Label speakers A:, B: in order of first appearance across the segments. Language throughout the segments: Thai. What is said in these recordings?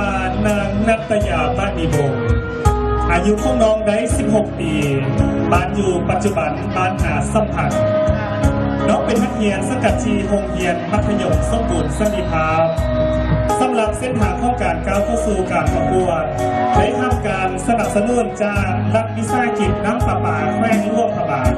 A: ว่านางนัตยาบ้านมีวงศ์อายุของน้องได้16 ปีบ้านอยู่ปัจจุบันบ้านหาสัมพันธ์น้องเป็นนักเรียนสังกัดชีโรงเรียนมัธยมสมบูรณ์สันติภาพสำหรับเส้นทางของการก้าวเข้าสู่การประกวดได้รับการสนับสนุนจากรัฐวิสาหกิจน้ำประปาแขวงหลวงพระบาง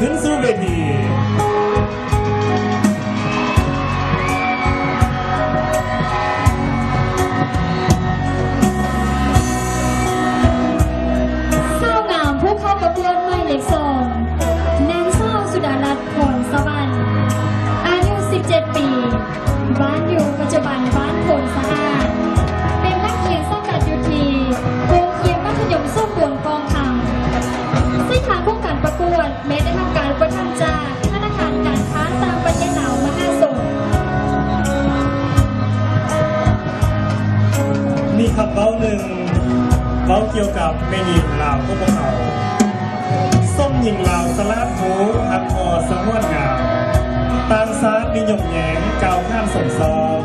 A: ขึ้นสู่เวที
B: สาวงามผู้เข้าประกวดหมายเลข 2นางสาวสุดารัตน์พรสวรรค์อายุ17 ปีบ้านอยู่ปัจจุบันบ้านโพนสะอาดเป็นนักเรียนสังกัดอยู่ที่โรงเรียนมัธยมส้มบวนกองทัพเส้นทางของการประกวดแม้ได้ทำการอุปถัมภ์จากธนาคารการค้าต่างประเทศลาวมหาชน
A: มีคำเบ้าหนึ่งเบ้าเกี่ยวกับแม่หญิงลาวพวกเขาส้มหญิงลาวสลาดหูอักคอสมวนงามต่างชาตินิยมแยงกาวข้ามสมซอง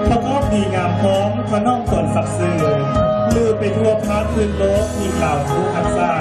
A: ประกอบดีงามพร้อมขน้องตนสักสื่อลือไปทั่วภาคพื้นโลกหญิงลาวทุกทักษะ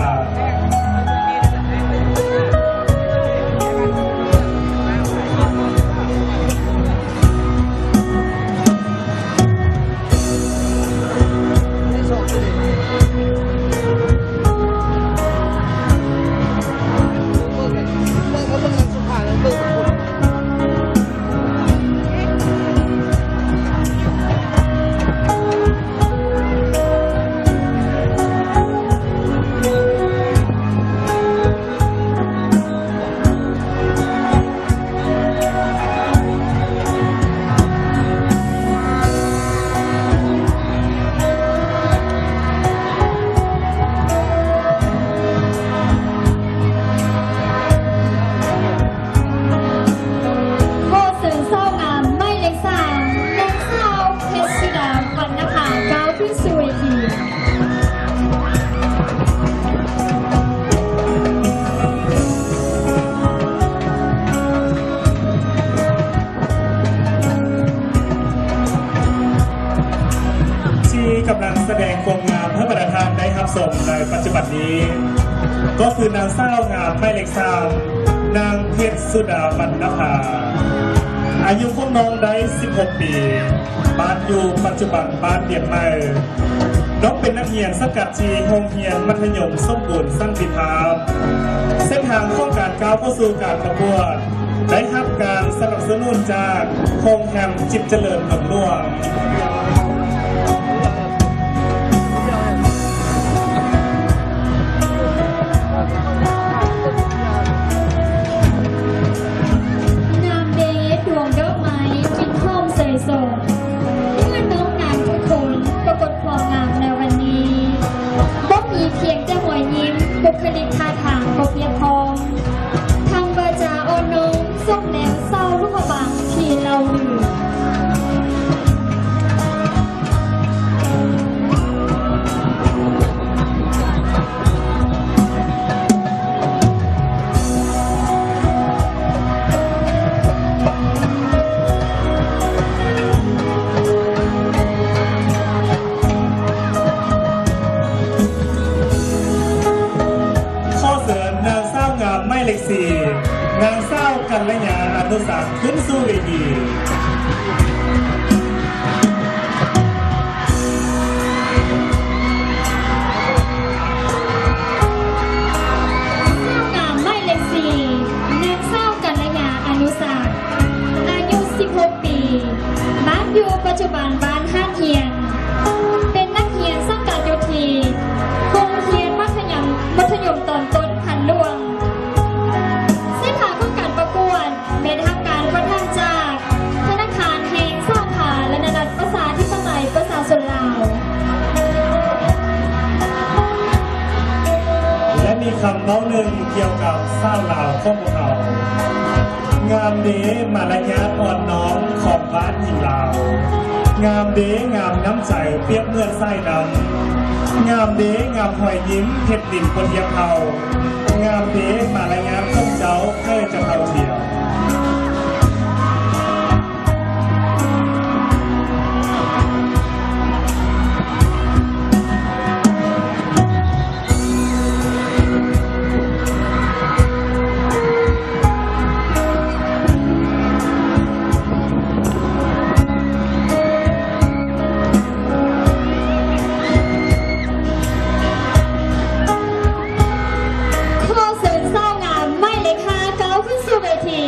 A: กำลังแสดงความงามเพื่อประทานได้รับชมในปัจจุบันนี้ก็คือนางสาวงามหมายเลข 3นางเพชรสุดาบรรณภาอายุของน้องได้16 ปีบ้านอยู่ปัจจุบันบ้านเดียบใหม่น้องเป็นนักเรียนสังกัดชีโรงเรียนมัธยมสมบูรณ์สันติภาพเส้นทางของการก้าวเข้าสู่การประกวดได้รับการสนับสนุนจากโรงแรมจิตเจริญเมืองหลวง
B: บุคลิกท่าทางก็เพียบพร้อมทางวาจาอ่อนน้อมส่งแนวเศร้าลูกบางที่เราลืม
A: เลข 4นางสาวกัลยาอนุสาฆ์ขึ้นสู่เวที คำเล่าหนึ่งเกี่ยวกับเศร้าลาวข้องพวกเขางามเดมารยาทอ่อนน้อมของบ้านหญิงลาวงามเดงามน้ำใจเปรียบเมื่อนไส้ดำงามเดงามหอยยิ้มเผ็ดดินบนเทียมเผางามเดมารยาทข้องเจ้าเพื่อจะเผาเที่ยว
B: ข้อเสริญเศร้างามไม่เล็กค่าก้าวขึ้นสู่เวที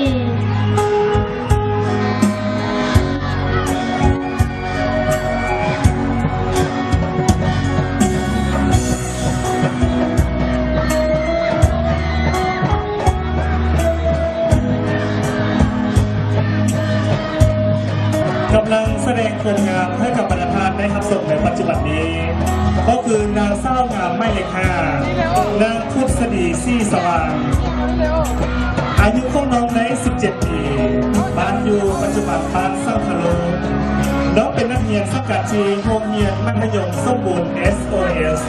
A: กำลังแสดงโครงงามให้กับประธานได้รับส่งในปัจจุบันนี้ ก็คือนางเศร้างามไม่เล็กค่านางพุทธศดีซี่สว่างอายุของน้องใน17 ปีบ้านอยู่ปัจจุบันบ้านเศร้าทะโลน้องเป็นนักเรียนสังกัดจีโรงเรียนมัธยมสมบูรณ์ SOS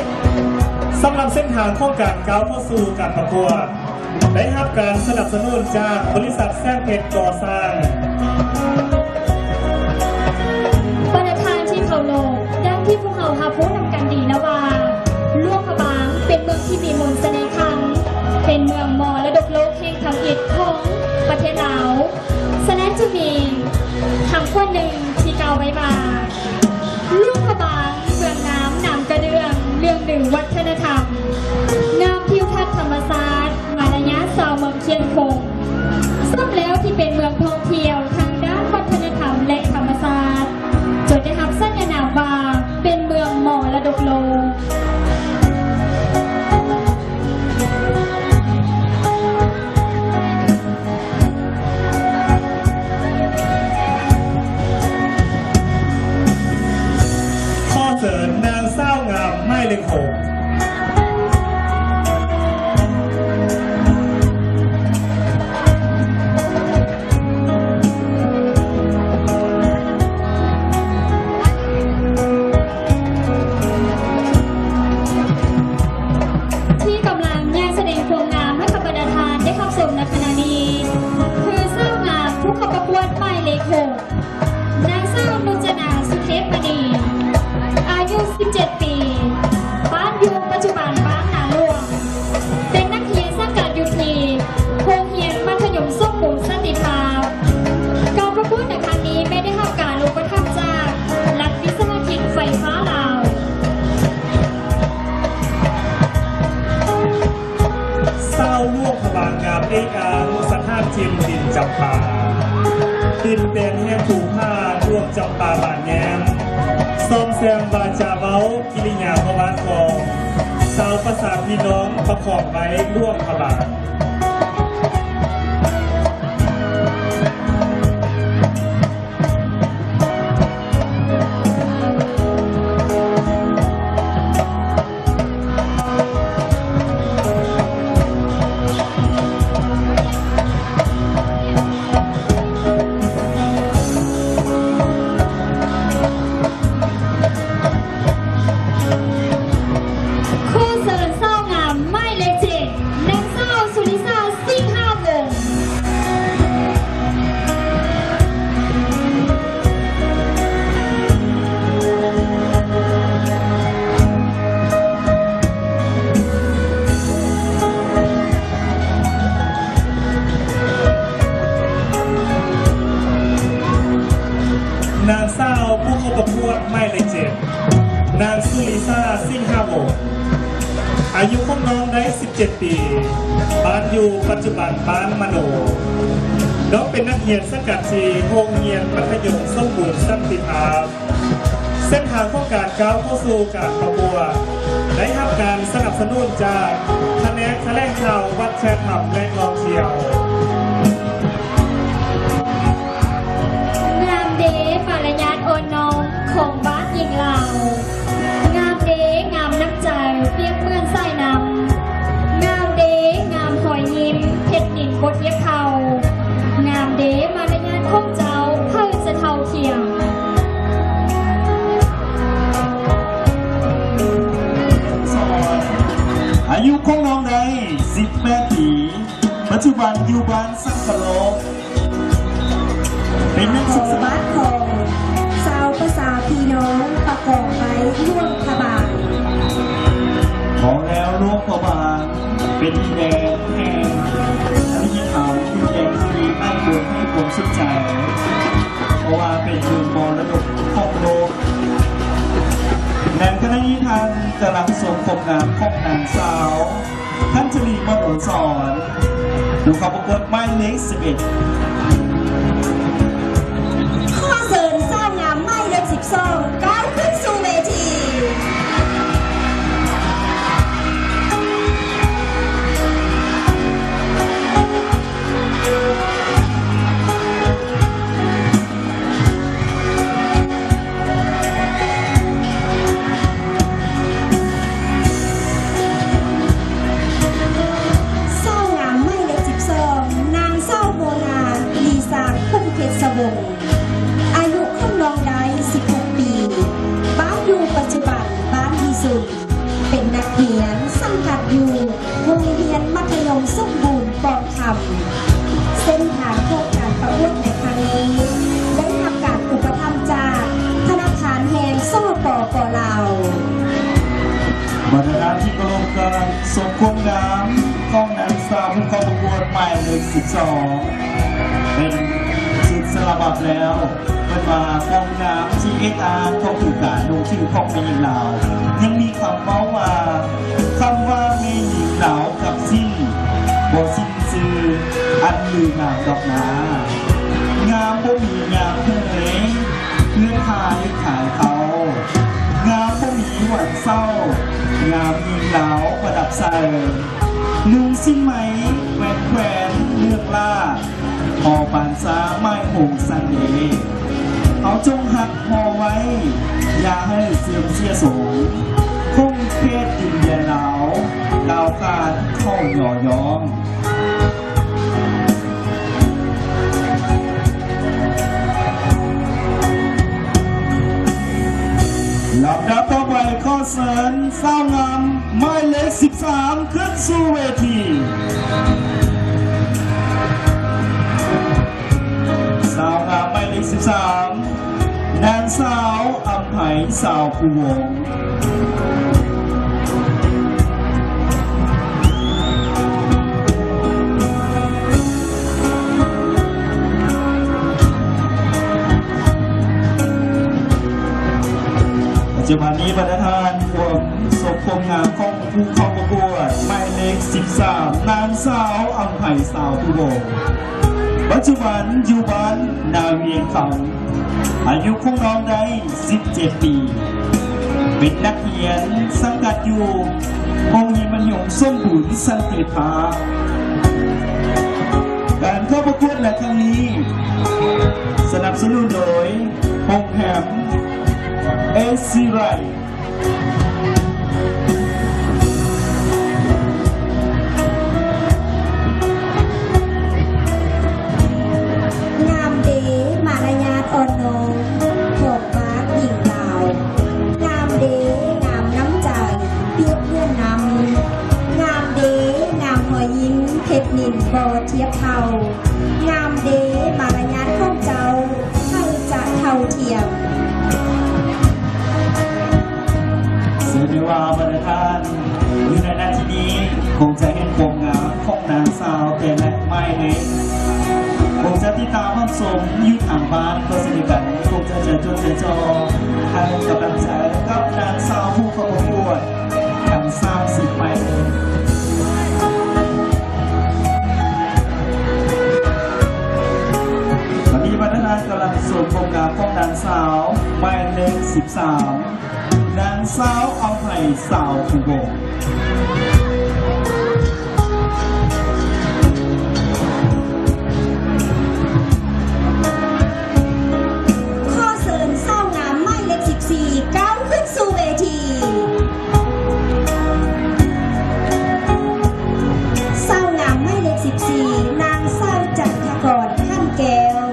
A: สำหรับเส้นทางของการก้าวเข้าสู่การประกวดได้รับการสนับสนุนจากบริษัทแซงเพชรก่อสร้าง
B: ประธานที่เขาโลกดังที่พวกเขาหาพูดนำกันดีนะว่าหลวงพระบางเป็นเมืองที่มีมนต์เสน่ห์คังเป็นเมืองมรดกโลกแห่งทำอิฐของประเทศลาวฉะนั้นจะมีคำข้อหนึ่งที่กล่าวไว้ว่าหลวงพระบางเมืองน้ำนำกระเดื่องเรื่องหนึ่งวัฒนธรรมงามทิวทัศน์ธรรมศาสตร์มารยาทสาวเมืองเชียงคงสมแล้วที่เป็นเมืองท่องเที่ยวทางด้านวัฒนธรรมและธรรมศาสตร์จนได้รับสัญนามว่าเป็นเมืองมรดกโลก
A: ข้อเสริญนางเศร้างามไม่เล็งโหง
B: ที่กำลังแยกแสดงโครงงามให้กับประธานได้เข้าชมในขณะนี้ คือเศร้างามผู้เข้าประกวดหมายเลข6นางเศร้านุจนาสุเทพมณีอายุ 17 ปี บ้านอยู่ปัจจุบันบ้านนาหลวง เป็นนักเรียนสังกัดอยู่ที่โรงเรียนมัธยมส้มบูรณ์สันติภาพการประกวดในครั้งนี้ไม่ได้รับการอุปถัมภ์จากรัฐวิสาหกิจไฟฟ้าลาว
A: เศร้าล่วงพบางงามเอกางสถานทิมดินจำปาดินแดนแห่งผูกผ้าร่วมจำปาบานแย้มซ่อมแซมวาจาเว้ากิริยาพบานทองสาวภาษาพี่น้องประกอบไว้ร่วมพบาง
B: คู่เสริญเศร้างามไม่เล็กเจ็ดนางเศร้าสุริศาซิ่งห้าวงศ์
A: นางเศร้าผู้เข้าประกวดไม่เลยเจ็บนางสุริซาซิ่งห้าวงศ์อายุของน้องได้ 17 ปีบ้านอยู่ปัจจุบันบ้านมโนน้องเป็นนักเรียนสังกัดจีโรงเรียนมัธยมสมบูรณ์สันติภาพเส้นทางของการก้าวเข้าสู่การประกวดได้รับการสนับสนุนจากแผนกแถลงข่าววัฒนธรรมและท่องเที่ยว
B: งามเดมารยาทอ่อนน้อมของบ้านหญิงลาวงามเดงามน้ำใจเปรียบเหมือนสายน้ำงามเด
C: ยุของน้องได้18 ปี ปัจจุบันอยู่บ้านสังกะโลกเป็นนัก
D: ข
C: ศึ
D: อก
C: ษา
D: บ้านของชาวภาษาพี่น้องประกอบไปร่วมขบาน
C: บอกแล้วโลกประบาลเป็นดินแดนแห่งอริยธรรมดินแดนที่ไม่ควรให้ผมสนใจ เพราะว่าเป็นเมืองมรดกของโลกในขณะนี้ท่านกำลังทรงผมงามของนางสาวท่านจรีมโนสอนผู้เข้าประกวดหมายเลข11
D: ข้อเสริญสร้างงามไม่เลข12ก้าวขึ้นสู่เวที เศร้างามไม่เล็ก12นางเศร้าโบราณลีสางพุ่มเพชรสวงอายุของน้องได้16 ปี บ้านอยู่ปัจจุบันบ้านดีสุด เป็นนักเรียนสังกัดอยู่โรงเรียนมัธยมสมบูรณ์ปองคำเส้นทางโครงการประกวดในครั้งนี้ได้รับการอุปถัมภ์จากธนาคารแห่งสปปลาว
C: บรรดาที่กรมกำลังทรงความงามของนางสาวผู้เข้าประกวดหมายเลข12 เป็นสุดสารบับแล้วเป็นมาความงามที่เอกอาร์ของผู้การดูชื่อของแม่หญิงลาวยังมีคำเมาว่าคำว่าแม่หญิงลาวกับสิ้นบ่สิ้นซื่ออันลืองามดอกนางามบ่มีงามเท่เพื่อขายขายเขา งามบ่มีหวันเศร้างามยิงเหลาประดับใส่นุ่งสิ้นไหมแหวนแหวนเลือกล่าพอปานสาไม้หงสันเดเอาจงหักพอไว้ อย่าให้เสื่อมเสียสูงคงเพศดินแดนเหลาดาวการเข้าหย่อยอม ลำดับต่อไปข้อเสริญสาวงามหมายเลข13 ขึ้นสู่เวทีสาวงามหมายเลข13 นางสาวอำไพสาวภูวงศ์ปัจจุบันนี้ประธานผมสมพงษ์งามของผู้เข้าประกวดหมายเลข13 นางสาวอำไพสาวภูวงศ์ปัจจุบันอยู่บ้านนาเวียงคำอายุของน้องได้17 ปี เป็นนักเรียนสังกัดอยู่โรงเรียนมัธยมส้มบุญสันติภาพการเข้าประกวดในครั้งนี้ สนับสนุนโดยโรงแรมเอซีไร
D: งามเดมารยาทอ่อนน้อมของบ้านหญิงลาว งามเดงามน้ำใจเปรียบเพื่อนนำงามเดงามหัวยิ้มเพชรนินบอเทียบเท่างามเดมารยาทของเจ้าให้จะเท่าเทียม
C: เสือดีว่าบรรดาท่านอยู่ในนาทีนี้คงจะเห็นความงามของนางสาวแต่และไม่เล็กคงจะติดตามรับชมอยู่ทางบ้านก็สนิทกันคงจะเจอจนเจอจอให้กำลังใจกับนางสาวผู้เข้าประกวดทั้ง30 ไม่เล็กตอนนี้บรรดาท่านกำลังชมความงามของนางสาวหมายเลข13 นางสาวอำไพสาวภูวงศ์
D: ข้อเสริญเศร้างามไม่เล็ก14ก้าวขึ้นสู่เวทีเศร้างามไม่เล็ก14นางเศร้าจันทกรขั้นแก้ว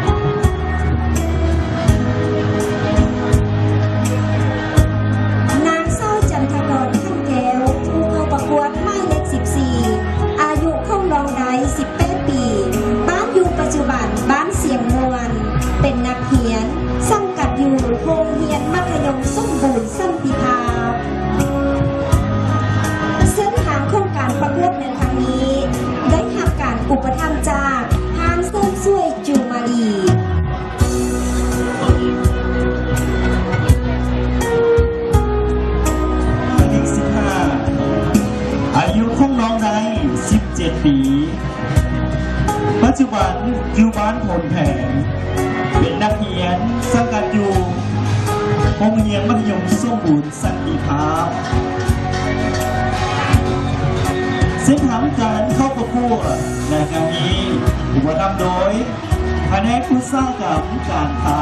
D: ข ธรรมจากห้างเสริมสวยจูมารี
C: หมายเลข15อายุของน้องได17 ปี ปัจจุบันอยู่บ้านพลแผงเป็นนักเรียนสังกัดอยู่โรงเรียนมัธยมสมบูรณ์สันติภาพเส้นทางการเข้าประกวดในครั้งนี้ถูกนำโดยแผนกอุตสาหกรรมการค้า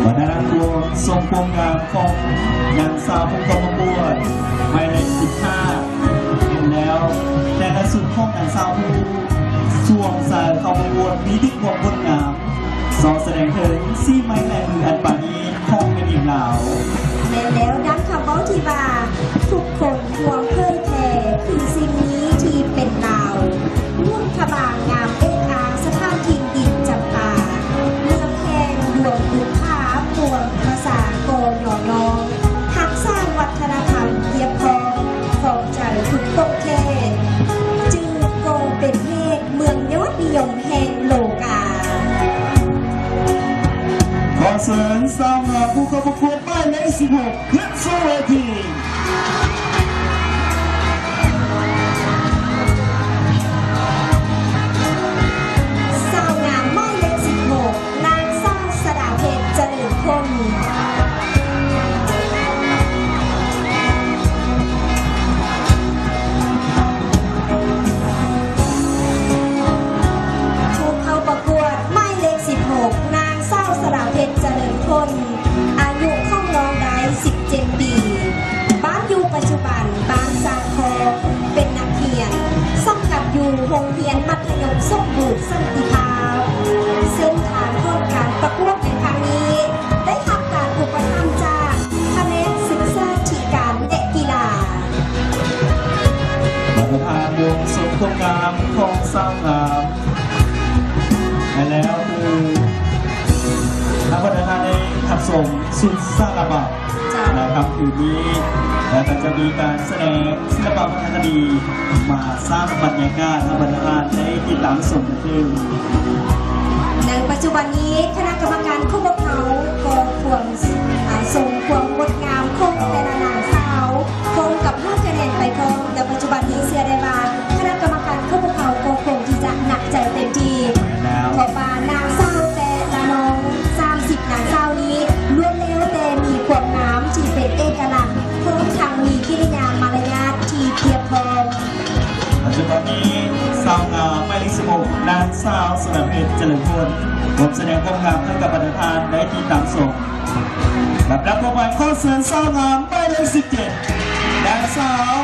C: วัฒนธรรมทรงคุณงามของนางสาวผู้เข้าประกวดหมายเลข15แล้วแต่ละสุดของนางสาวผู้ช่วงสายเข้าประกวดมีที่ความงดงามสอแสดงถึงซี่ไม้ลายมืออันปานีของเป็นหญิงเหล่า
D: แม้แล้วดังคำเว้าที่ว่าทุกคนควรเคยแพ้คือสิ่งนี้ที่เป็นดาวร่วมขบางงามเอกอาสถานที่ดินจำปาเมืองแพงดวงบุพาปวงภาษาโกยอนองหักสร้างวัฒนธรรมเยียบพองของใจทุกประเทศจึงโกเป็นเพศเมืองยอดนิยมแห่งโลกา
C: ขอเสริญสาวงามผู้เข้าประกวดหมายเลข16ขึ้นสู่เวที
D: สาวงามหมายเลข16นางสาวสดาเพชรเจริญพลผู้เข้าประกวดหมายเลข16นางสาวสดาเพชรเจริญพลอายุของน้องได้17 ปี บ้านอยู่ปัจจุบันบ้านสร้างทองเป็นนักเรียนสังกัดอยู่โรงเรียนมัธยมสมบูรณ์สันติภาพเส้นทางของการประกวดในครั้งนี้ ได้รับการอุปถัมภ์จากแผนกศึกษาธิการและกีฬา
C: ประธานวงสมความงามของสาวงามและแล้วคือนักพัฒนาได้ขับส่งสุดสารบัตนะครับคืนนี้แล้วก็จะมีการแสดงศิลปะวัฒนคดีมาสร้างบรรยากาศนักพัฒนาได้ติดตามชมกันขึ้น
D: ในปัจจุบันนี้คณะกรรมการผู้ปกครองก็ควรส่งความงดงามคงแต่ละนางสาวคงกับ5คะแนนไปพร้อมแต่ปัจจุบันนี้เสียได้ว่าคณะกรรมการผู้ปกครองก็คงที่จะหนักใจเต็มที่เพราะว่านางสาวแต่ละน้อง30นางสาวนี้ล้วนแล้วแต่มีความงามที่เป็นเอกลักษณ์พร้อมทั้งมีกิริยามารยาทที่เพียบพร้อม
C: ปัจจุบันนี้สาวงามหมายเลข16นางสาวสนเพชรเจริญพลผมแสดงความงามให้กับประธานได้ติดตามชมลำดับต่อไปขอเชิญสาวงามหมายเลข17นางสาว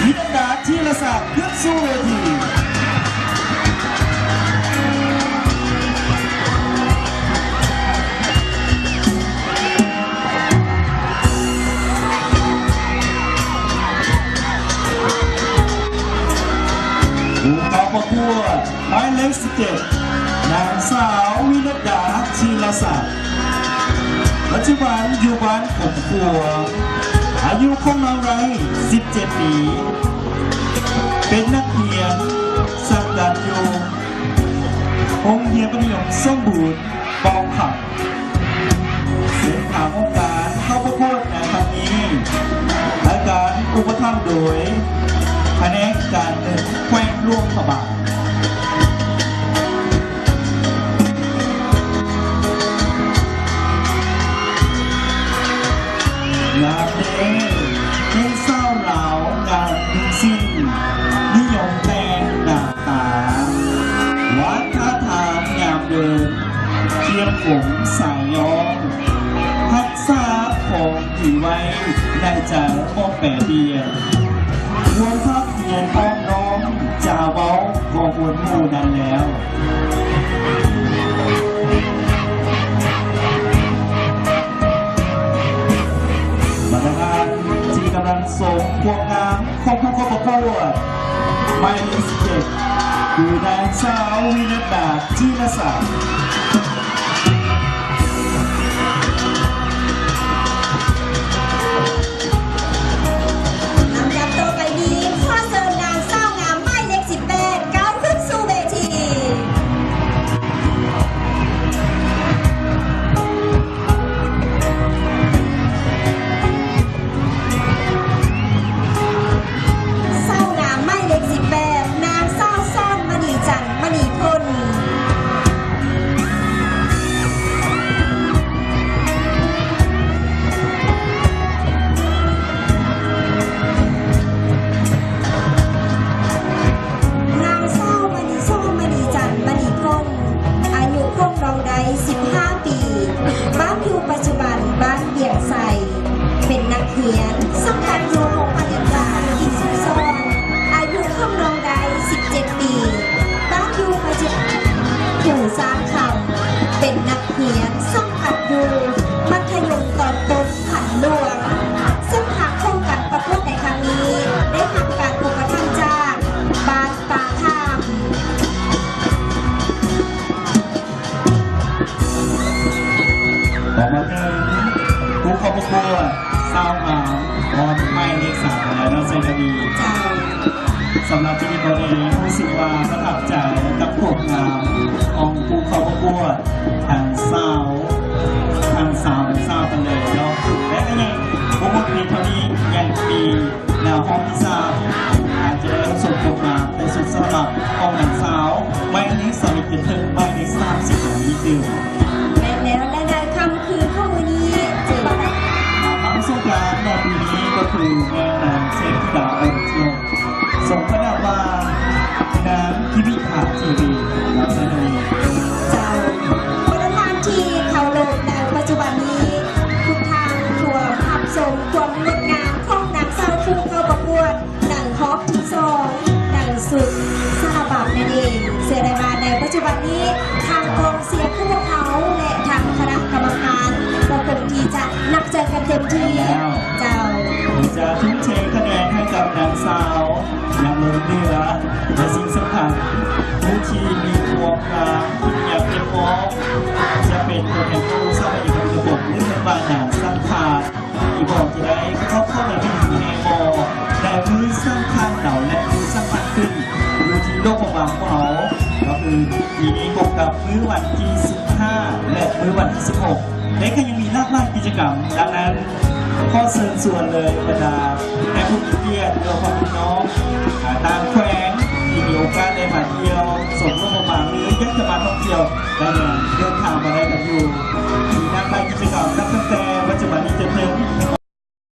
C: ธิดาธีรศักดิ์ขึ้นสู่เวที ผู้เข้าประกวดหมายเลข17นางสาววินดาธีรศักดิ์ปัจจุบันอยู่บ้านผมครัวอายุของน้องไร17 ปี เป็นนักเรียนสังกัดอยู่โรงเรียนมัธยมสมบูรณ์ปองขับเส้นทางของการเข้าประกวดในครั้งนี้และการอุปถัมภ์โดยแผนกการเงินแขวงร่วมขบางงานเด้เป็นเศร้าเหลางานดุสิ้นนิยมแต่งหน้าตาวัฒนธรรมงามเดินเทียมผมสายย้อมทักษะของถือไว้ในใจมองแปดเดียนรวมทัพเพียนพ้องน้องจ่าเว้าก็บนหมู่นั้นแล้วบรรดาที่กำลังส่งพวงงามของผู้เข้าประกวดหมายเลข17คือนางสาววินดาธีรศักดิ์
D: เหียนสังกัดอยู่มัธยมตอนต้นขันหลวงซึ่งหากโครงการประกวดในครั้งนี้ได้ทำการอุปถัมภ์จากบ้านป่าข้าม
C: ต่อมาเป็นผู้เข้าประกวดสาวงามพรหมายเลขสามและนักแสดงดี
D: เจ้า
C: สำหรับที่นี่ก็ได้รู้สึกว่าประทับใจกับผลงานของผู้เข้าประกวดทางสาวกันเลยเนาะและก็ยังวงดนตรีเท่านี้ยังมีแนวห้องที่สามอาจจะได้รับส่วนผลงานเป็นสุดสำหรับของหนังสาววัยนี้สามีถึงวัยนี้30อย่างนี้ดื่ม
D: และแล้วและในคำคืนของวันนี้เจอกัน
C: ทางสงกรานต์ในปีนี้ก็คือแม่นางเชฟธิดาองค์เทียนสมพระนามว่านางทิวิภาทีวีรับใช้ทวี
D: เจ้าวัฒนธรรมที่เขาลงในปัจจุบันนี้ทุกทางทั่วภาพทรงความงดงามของนางสาวผู้เข้าประกวดหนังฮอปที่สองหนังสุดสารบับนั่นเองเสียดายมาในปัจจุบันนี้ทางกองเสียงพวกเขาและทางคณะกรรมการก็คงที่จะนับใจกันเต็มที่เจ้า
C: จะทุ่มเทคะแนนให้กับนางสาวอย่างล้นเหลือและสิ่งสำคัญผู้ที่มีความงามที่อยากเป็นพอจะเป็นตัวแทนผู้สร้างอยู่ในระบบหรือเป็นบ้านหนังสร้างขาดที่บอกจะได้เข้าในที่แห่งอแต่มือสร้างคันเหล่าและมือสร้างมันขึ้นอยู่ที่โลกของเราก็คือปีนี้บวกกับมื้อวันที่ 15 และมื้อวันที่ 16 และก็ยังมีหลากหลายกิจกรรมดังนั้นข้อเชิญชวนเลยบรรดาแม่ผู้มีเกียรติเราความพี่น้องตามแขวงที่มีโอกาสได้มาเที่ยวส่งร่วมมาหรืออยากจะมาท่องเที่ยวได้เดินทางมาได้กันอยู่มีนักไปกิจกรรมตั้งแต่ปัจจุบันนี้จ